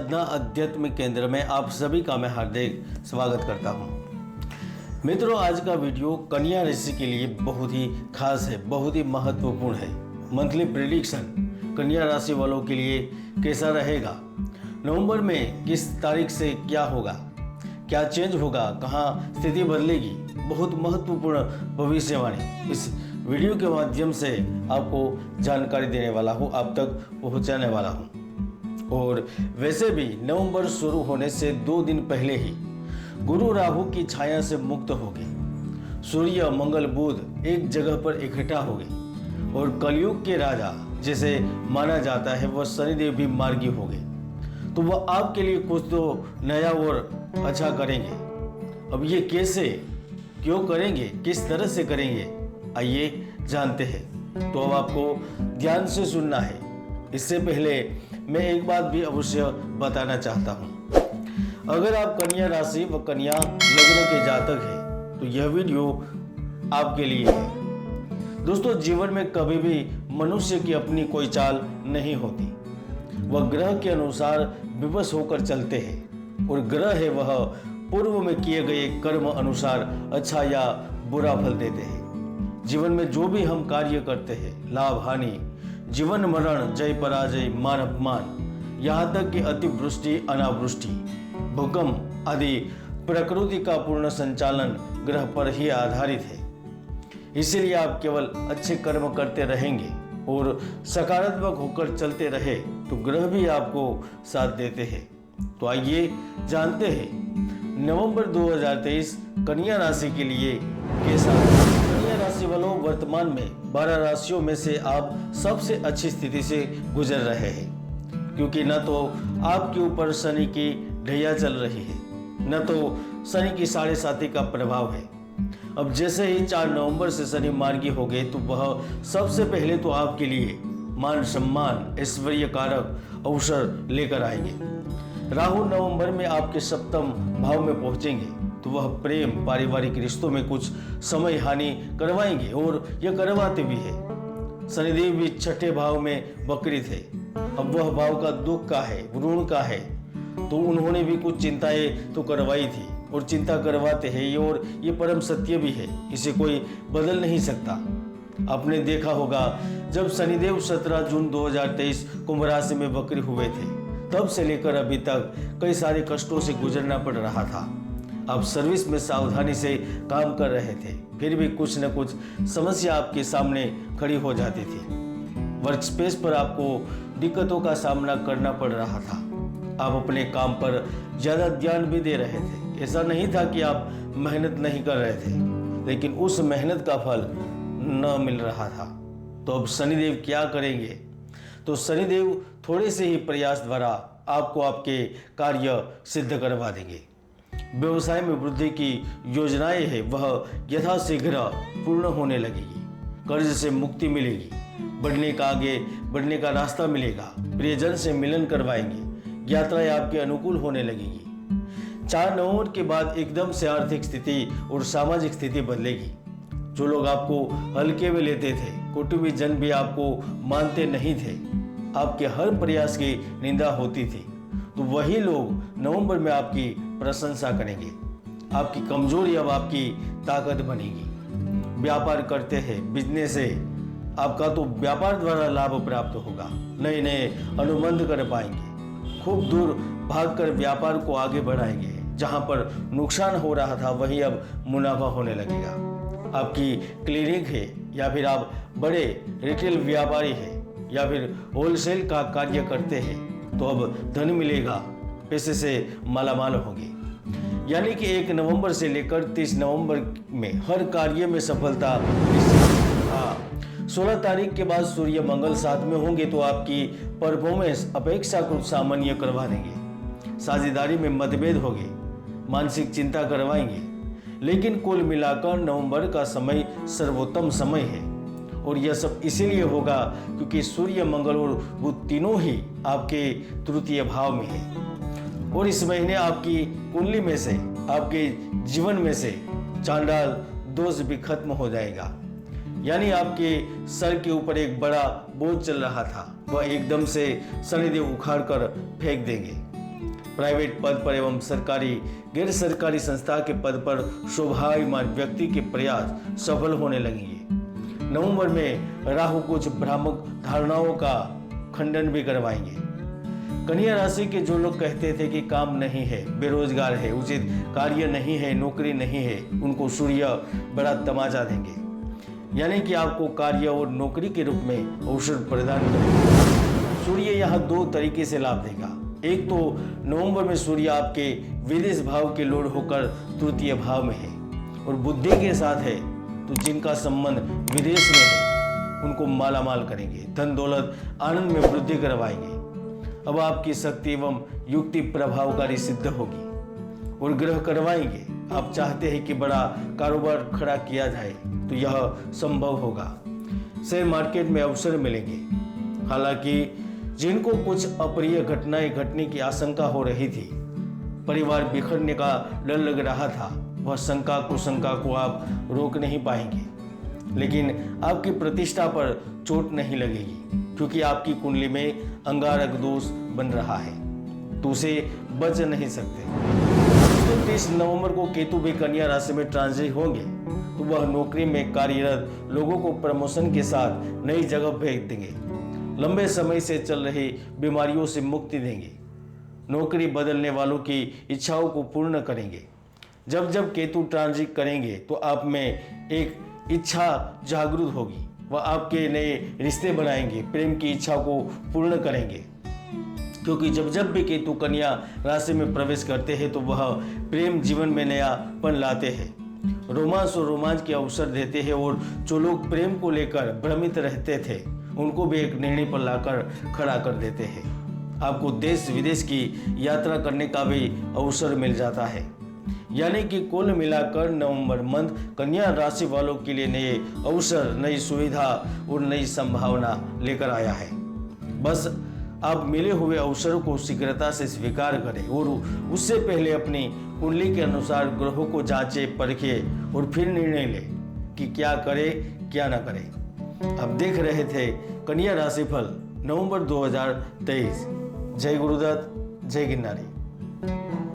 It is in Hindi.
साधना अध्यात्म केंद्र में आप सभी का मैं हार्दिक स्वागत करता हूं। मित्रों, आज का वीडियो कन्या राशि के लिए बहुत ही खास है, बहुत ही महत्वपूर्ण है। मंथली प्रेडिक्शन कन्या राशि वालों के लिए कैसा रहेगा, नवंबर में किस तारीख से क्या होगा, क्या चेंज होगा, कहाँ स्थिति बदलेगी, बहुत महत्वपूर्ण भविष्यवाणी इस वीडियो के माध्यम से आपको जानकारी देने वाला हूँ, आप तक पहुँचाने वाला हूँ। और वैसे भी नवंबर शुरू होने से 2 दिन पहले ही गुरु राहु की छाया से मुक्त हो गए, सूर्य मंगल बुध एक जगह पर इकट्ठा हो गए और कलयुग के राजा जिसे माना जाता है वह शनिदेव भी मार्गी हो गए। तो वह आपके लिए कुछ तो नया और अच्छा करेंगे। अब ये कैसे, क्यों करेंगे, किस तरह से करेंगे, आइए जानते हैं। तो अब आपको ध्यान से सुनना है। इससे पहले मैं एक बात भी अवश्य बताना चाहता हूँ। अगर आप कन्या राशि व कन्या लग्न के जातक हैं तो यह वीडियो आपके लिए है। दोस्तों, जीवन में कभी भी मनुष्य की अपनी कोई चाल नहीं होती। वह ग्रह के अनुसार विवश होकर चलते हैं और ग्रह है वह पूर्व में किए गए कर्म अनुसार अच्छा या बुरा फल देते हैं। जीवन में जो भी हम कार्य करते हैं, लाभ हानि, जीवन मरण, जय पराजय, मान अपमान, यहाँ तक कि अतिवृष्टि अनावृष्टि, भूकंप आदि प्रकृति का पूर्ण संचालन ग्रह पर ही आधारित है। इसीलिए आप केवल अच्छे कर्म करते रहेंगे और सकारात्मक होकर चलते रहे तो ग्रह भी आपको साथ देते हैं। तो आइए जानते हैं नवंबर 2023 कन्या राशि के लिए कैसा है। कन्या राशि वालों, वर्तमान में 12 राशियों में से आप सबसे अच्छी स्थिति से गुजर रहे हैं, क्योंकि न तो आपके ऊपर शनि की ढैया चल रही है, न तो शनि की 7.5 का प्रभाव है। अब जैसे ही 4 नवंबर से शनि मार्गी हो गए तो वह सबसे पहले तो आपके लिए मान सम्मान, ऐश्वर्य कारक अवसर लेकर आएंगे। राहु नवंबर में आपके 7वें भाव में पहुंचेंगे तो वह प्रेम, पारिवारिक रिश्तों में कुछ समय हानि करवाएंगे और यह करवाते भी है। शनिदेव भी 6ठे भाव में वक्री थे। अब वह भाव का दुख का है, ऋण का है, तो उन्होंने भी कुछ चिंताएं तो करवाई थी और चिंता करवाते हैं और ये परम सत्य भी है, इसे कोई बदल नहीं सकता। आपने देखा होगा जब शनिदेव 17 जून 2023 कुंभ राशि में वक्री हुए थे, तब से लेकर अभी तक कई सारे कष्टों से गुजरना पड़ रहा था। आप सर्विस में सावधानी से काम कर रहे थे, फिर भी कुछ न कुछ समस्या आपके सामने खड़ी हो जाती थी। वर्क स्पेस पर आपको दिक्कतों का सामना करना पड़ रहा था। आप अपने काम पर ज़्यादा ध्यान भी दे रहे थे। ऐसा नहीं था कि आप मेहनत नहीं कर रहे थे, लेकिन उस मेहनत का फल न मिल रहा था। तो अब शनिदेव क्या करेंगे? तो शनिदेव थोड़े से ही प्रयास द्वारा आपको आपके कार्य सिद्ध करवा देंगे। व्यवसाय में वृद्धि की योजनाएं है वह यथाशीघ्र पूर्ण होने लगेगी। कर्ज से मुक्ति मिलेगी, आगे बढ़ने का रास्ता मिलेगा, प्रियजन से मिलन करवाएंगे, यात्राएं आपके अनुकूल होने लगेगी। 4 नवंबर के बाद एकदम से आर्थिक स्थिति और सामाजिक स्थिति बदलेगी। जो लोग आपको हल्के में लेते थे, कुटुंबी जन भी आपको मानते नहीं थे, आपके हर प्रयास की निंदा होती थी, तो वही लोग नवंबर में आपकी प्रशंसा करेंगे। आपकी कमजोरी अब आपकी ताकत बनेगी। व्यापार करते हैं, बिजनेस है आपका, तो व्यापार द्वारा लाभ प्राप्त होगा। नए नए अनुबंध कर पाएंगे। खूब दूर भागकर व्यापार को आगे बढ़ाएंगे। जहां पर नुकसान हो रहा था वहीं अब मुनाफा होने लगेगा। आपकी क्लिनिक है या फिर आप बड़े रिटेल व्यापारी हैं या फिर होलसेल का कार्य करते हैं तो अब धन मिलेगा, पैसे से मालामाल होंगे। यानी कि 1 नवंबर से लेकर 30 नवंबर में हर कार्य में सफलता। 16 तारीख के बाद सूर्य मंगल साथ में होंगे तो आपकी परफॉर्मेंस अपेक्षाकृत सामान्य करवा देंगे। साझेदारी में मतभेद होंगे, मानसिक चिंता करवाएंगे, लेकिन कुल मिलाकर नवंबर का समय सर्वोत्तम समय है। और यह सब इसीलिए होगा क्योंकि सूर्य, मंगल और बुध तीनों ही आपके तृतीय भाव में है। और इस महीने आपकी कुंडली में से, आपके जीवन में से चांडाल दोष भी खत्म हो जाएगा। यानी आपके सर के ऊपर एक बड़ा बोझ चल रहा था, वह एकदम से शनिदेव उखाड़ कर फेंक देंगे। प्राइवेट पद पर एवं सरकारी गैर सरकारी संस्था के पद पर शोभायमान व्यक्ति के प्रयास सफल होने लगेंगे। नवंबर में राहु कुछ भ्रामक धारणाओं का खंडन भी करवाएंगे। कन्या राशि के जो लोग कहते थे कि काम नहीं है, बेरोजगार है, उचित कार्य नहीं है, नौकरी नहीं है, उनको सूर्य बड़ा तमाचा देंगे, यानी कि आपको कार्य और नौकरी के रूप में अवसर प्रदान करेंगे। सूर्य यहाँ दो तरीके से लाभ देगा। एक तो नवंबर में सूर्य आपके विदेश भाव के लॉर्ड होकर तृतीय भाव में है और बुद्धि के साथ है, तो जिनका संबंध विदेश में है उनको मालामाल करेंगे, धन दौलत आनंद में वृद्धि करवाएंगे। अब आपकी शक्ति एवं युक्ति प्रभावकारी सिद्ध होगी और ग्रह करवाएंगे। आप चाहते हैं कि बड़ा कारोबार खड़ा किया जाए तो यह संभव होगा। शेयर मार्केट में अवसर मिलेंगे। हालांकि जिनको कुछ अप्रिय घटनाएं घटने की आशंका हो रही थी, परिवार बिखरने का डर लग रहा था, वह शंका कुशंका को आप रोक नहीं पाएंगे। लेकिन आपकी प्रतिष्ठा पर चोट नहीं लगेगी, क्योंकि आपकी कुंडली में अंगारक दोष बन रहा है, तो उसे बच नहीं सकते। 30 नवंबर को केतु भी कन्या राशि में ट्रांजिट होंगे, तो वह नौकरी में कार्यरत लोगों को प्रमोशन के साथ नई जगह भेज देंगे, लंबे समय से चल रही बीमारियों से मुक्ति देंगे, नौकरी बदलने वालों की इच्छाओं को पूर्ण करेंगे। जब जब केतु ट्रांजिट करेंगे तो आप में एक इच्छा जागृत होगी, वह आपके नए रिश्ते बनाएंगे, प्रेम की इच्छा को पूर्ण करेंगे, क्योंकि जब जब भी केतु कन्या राशि में प्रवेश करते हैं तो वह प्रेम जीवन में नयापन लाते हैं, रोमांस और रोमांच के अवसर देते हैं। और जो लोग प्रेम को लेकर भ्रमित रहते थे उनको भी एक निर्णय पर लाकर खड़ा कर देते हैं। आपको देश विदेश की यात्रा करने का भी अवसर मिल जाता है। यानी कि कुल मिलाकर नवंबर मंथ कन्या राशि वालों के लिए नए अवसर, नई सुविधा और नई संभावना लेकर आया है। बस आप मिले हुए अवसरों को शीघ्रता से स्वीकार करें और उससे पहले अपनी कुंडली के अनुसार ग्रहों को जांचें, परखें और फिर निर्णय लें कि क्या करें क्या ना करें। आप देख रहे थे कन्या राशि फल नवंबर 2023। जय गुरुदत्त, जय गिरनारी।